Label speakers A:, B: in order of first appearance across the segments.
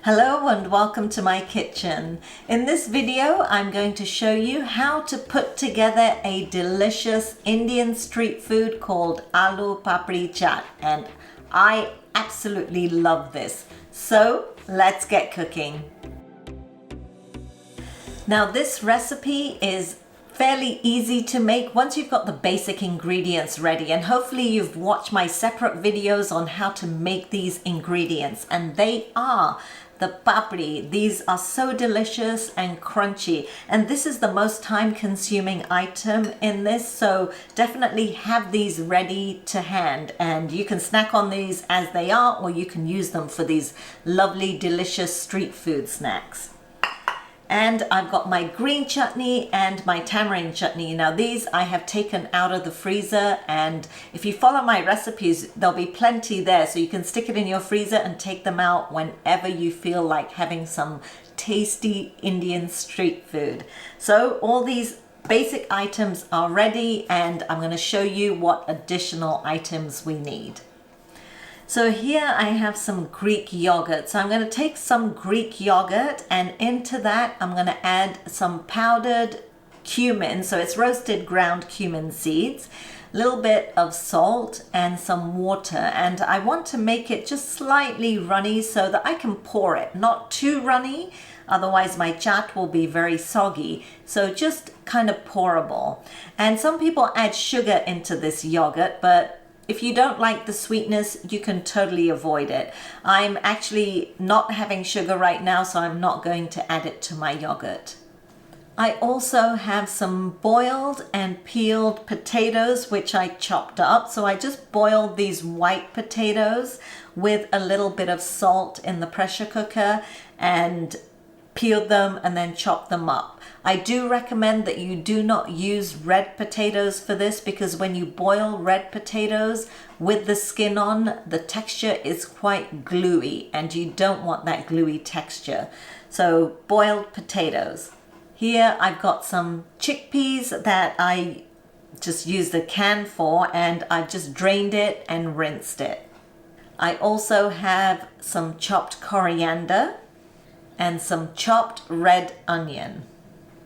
A: Hello and welcome to my kitchen. In this video, I'm going to show you how to put together a delicious Indian street food called Aloo Papdi Chaat, and I absolutely love this. So let's get cooking. Now this recipe is fairly easy to make once you've got the basic ingredients ready, and hopefully you've watched my separate videos on how to make these ingredients, and they are the papdi. These are so delicious and crunchy, and this is the most time consuming item in this, so definitely have these ready to hand, and you can snack on these as they are, or you can use them for these lovely delicious street food snacks. And I've got my green chutney and my tamarind chutney. Now these I have taken out of the freezer, and if you follow my recipes, there'll be plenty there. So you can stick it in your freezer and take them out whenever you feel like having some tasty Indian street food. So all these basic items are ready, and I'm going to show you what additional items we need. So here I have some Greek yogurt. So I'm going to take some Greek yogurt, and into that I'm going to add some powdered cumin. So it's roasted ground cumin seeds, a little bit of salt and some water. And I want to make it just slightly runny so that I can pour it, not too runny. Otherwise my chaat will be very soggy. So just kind of pourable. And some people add sugar into this yogurt, but if you don't like the sweetness, you can totally avoid it. I'm actually not having sugar right now, so I'm not going to add it to my yogurt. I also have some boiled and peeled potatoes, which I chopped up. So I just boiled these white potatoes with a little bit of salt in the pressure cooker and peeled them and then chopped them up. I do recommend that you do not use red potatoes for this, because when you boil red potatoes with the skin on, the texture is quite gluey and you don't want that gluey texture. So boiled potatoes. Here I've got some chickpeas that I just used a can for, and I've just drained it and rinsed it. I also have some chopped coriander and some chopped red onion.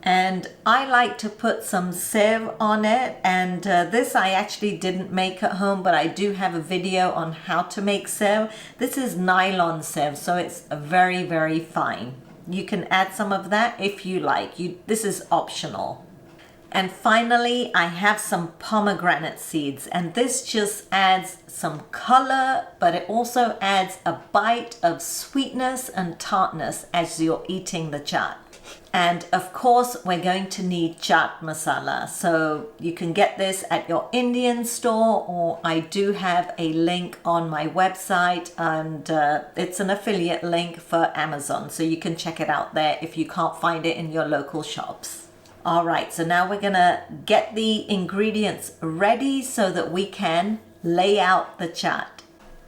A: And I like to put some sev on it, and this I actually didn't make at home, but I do have a video on how to make sev. This is nylon sev, so it's very, very fine. You can add some of that if you like. This is optional. And finally, I have some pomegranate seeds, and this just adds some color, but it also adds a bite of sweetness and tartness as you're eating the chaat. And of course, we're going to need chaat masala. So you can get this at your Indian store, or I do have a link on my website, and it's an affiliate link for Amazon. So you can check it out there if you can't find it in your local shops. All right, so now we're gonna get the ingredients ready so that we can lay out the chaat.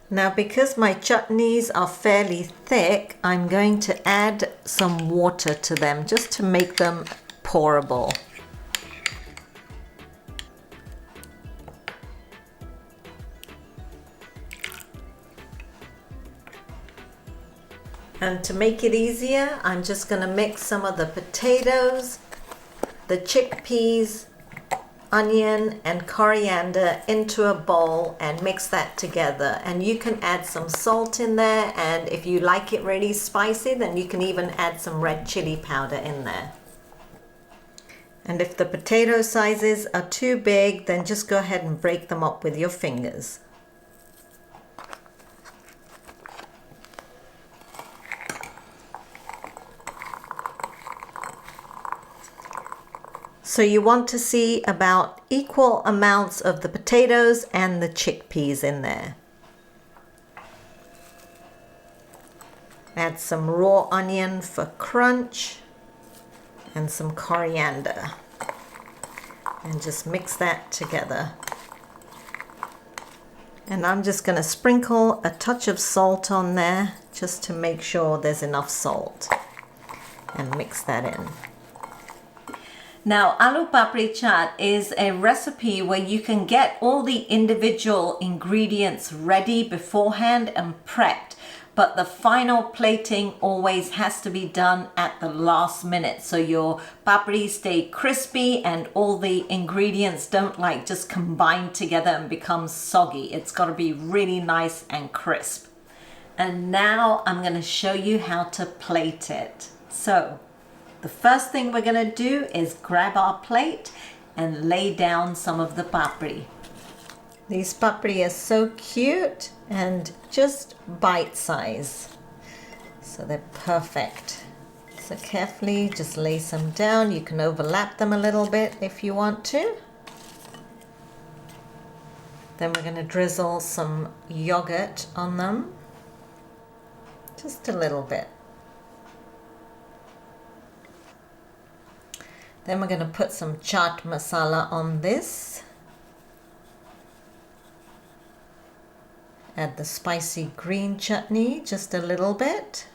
A: Now, because my chutneys are fairly thick, I'm going to add some water to them just to make them pourable. And to make it easier, I'm just going to mix some of the potatoes, the chickpeas, onion and coriander into a bowl and mix that together. And you can add some salt in there, and if you like it really spicy, then you can even add some red chili powder in there. And if the potato sizes are too big, then just go ahead and break them up with your fingers. So you want to see about equal amounts of the potatoes and the chickpeas in there. Add some raw onion for crunch and some coriander. And just mix that together. And I'm just going to sprinkle a touch of salt on there just to make sure there's enough salt. And mix that in. Now, Aloo Papdi Chaat is a recipe where you can get all the individual ingredients ready beforehand and prepped. but the final plating always has to be done at the last minute so your papdi stay crispy and all the ingredients don't like just combine together and become soggy. It's got to be really nice and crisp. And now I'm going to show you how to plate it. So the first thing we're going to do is grab our plate and lay down some of the papdi. These papdi are so cute and just bite size, so they're perfect. So carefully just lay some down. You can overlap them a little bit if you want to. Then we're going to drizzle some yogurt on them, just a little bit. Then we're going to put some chaat masala on this. Add the spicy green chutney, just a little bit.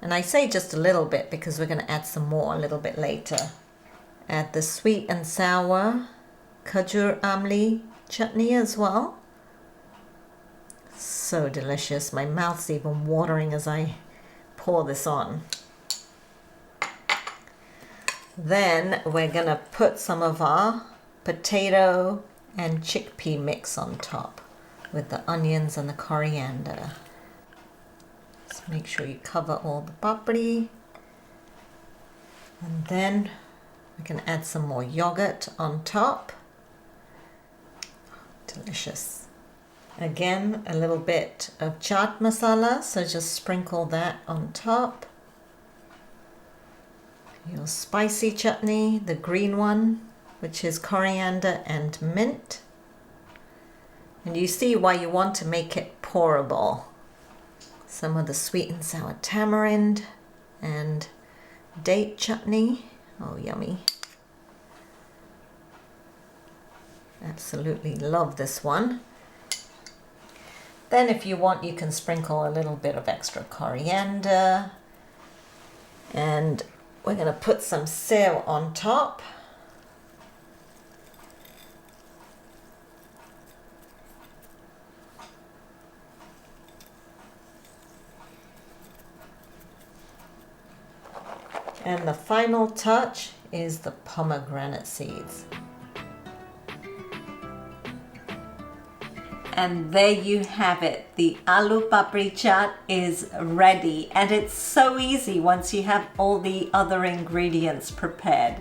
A: And I say just a little bit because we're going to add some more a little bit later. Add the sweet and sour khajur amli chutney as well. So delicious. My mouth's even watering as I pour this on. Then we're going to put some of our potato and chickpea mix on top with the onions and the coriander. Just make sure you cover all the papdi. And then we can add some more yogurt on top. Delicious. Again, a little bit of chaat masala, so just sprinkle that on top. Your spicy chutney, the green one, which is coriander and mint. And you see why you want to make it pourable. Some of the sweet and sour tamarind and date chutney. Oh, yummy. Absolutely love this one. Then if you want, you can sprinkle a little bit of extra coriander. And we're going to put some sev on top. And the final touch is the pomegranate seeds. And there you have it. The Aloo Papdi Chaat is ready, and it's so easy once you have all the other ingredients prepared.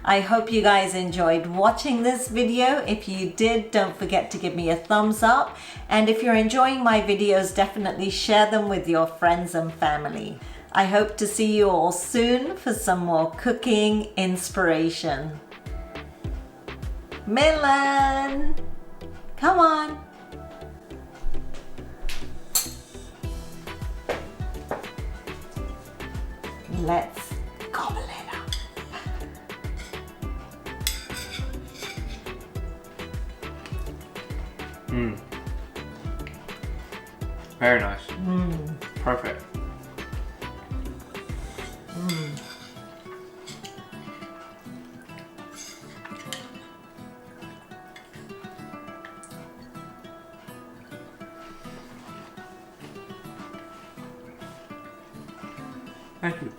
A: I hope you guys enjoyed watching this video. If you did, don't forget to give me a thumbs up. And if you're enjoying my videos, definitely share them with your friends and family. I hope to see you all soon for some more cooking inspiration. Milan, come on. Let's gobble it up.
B: Very nice. Perfect. Thank you.